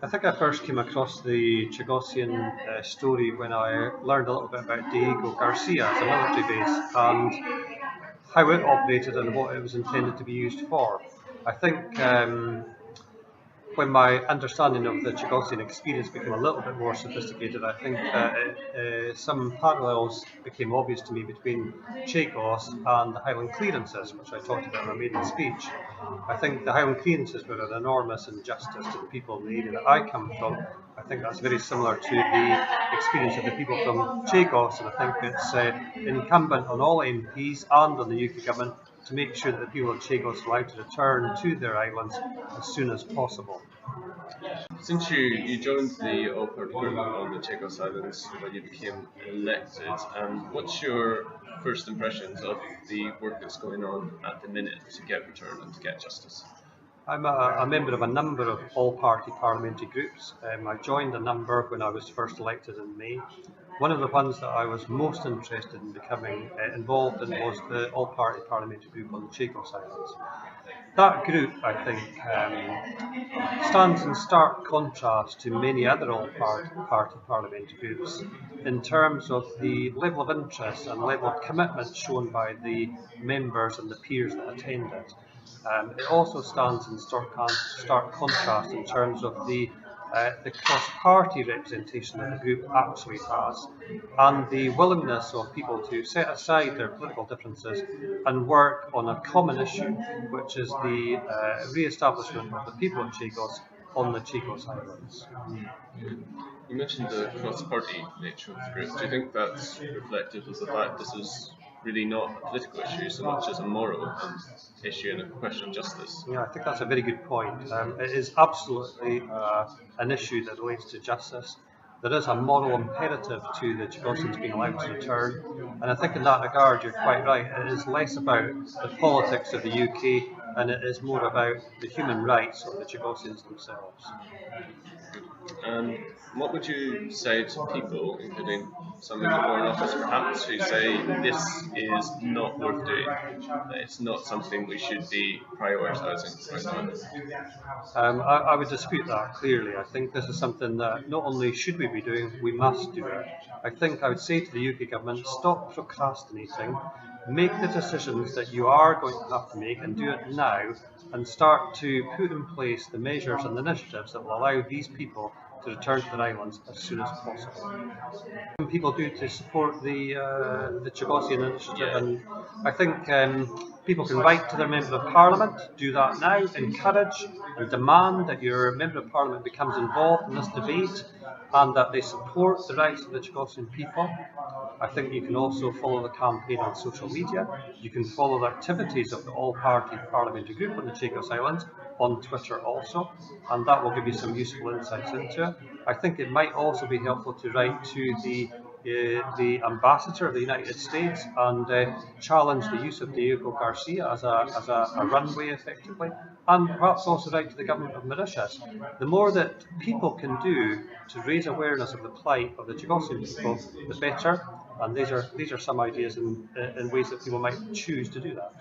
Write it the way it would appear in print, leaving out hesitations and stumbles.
I think I first came across the Chagossian story when I learned a little bit about Diego Garcia as a military base and how it operated and what it was intended to be used for. I think when my understanding of the Chagossian experience became a little bit more sophisticated, I think that some parallels became obvious to me between Chagos and the Highland clearances, which I talked about in my maiden speech. I think the Highland clearances were an enormous injustice to the people in the area that I come from. I think that's very similar to the experience of the people from Chagos, and I think it's incumbent on all MPs and on the UK government to make sure that the people of Chagos are allowed to return to their islands as soon as possible. Since you joined the All Party group on the Chagos Islands when you became elected, what's your first impressions of the work that's going on at the minute to get return and to get justice? I'm a member of a number of all-party parliamentary groups. I joined a number when I was first elected in May. One of the ones that I was most interested in becoming involved in was the all-party parliamentary group on the Chagos Islands. That group, I think, stands in stark contrast to many other all-party parliamentary groups in terms of the level of interest and level of commitment shown by the members and the peers that attend it. It also stands in stark contrast in terms of the cross-party representation that the group actually has, and the willingness of people to set aside their political differences and work on a common issue, which is the re-establishment of the people of Chagos on the Chagos Islands. You mentioned the cross-party nature of the group. Do you think that's reflective of the fact this is really not a political issue so much as a moral issue and a question of justice? Yeah, I think that's a very good point. It is absolutely an issue that relates to justice. There is a moral imperative to the Chagossians being allowed to return, and I think in that regard you're quite right. It is less about the politics of the UK and it is more about the human rights of the Chagossians themselves. And what would you say to people, including some in the Foreign Office perhaps, who say this is not worth doing, that it's not something we should be prioritising right now? I would dispute that clearly. I think this is something that not only should we be doing, we must do it. I think I would say to the UK government, stop procrastinating, make the decisions that you are going to have to make and do it now, and start to put in place the measures and the initiatives that will allow these people to return to their islands as soon as possible. People do to support the Chagossian initiative, and I think people can write to their Member of Parliament, do that now, encourage and demand that your Member of Parliament becomes involved in this debate and that they support the rights of the Chagossian people. I think you can also follow the campaign on social media. You can follow the activities of the all-party parliamentary group on the Chagos Islands on Twitter also, and that will give you some useful insights into it. I think it might also be helpful to write to the ambassador of the United States and challenge the use of Diego Garcia as a runway effectively, and perhaps also write to the government of Mauritius. The more that people can do to raise awareness of the plight of the Chagossian people, the better, and these are some ideas in ways that people might choose to do that.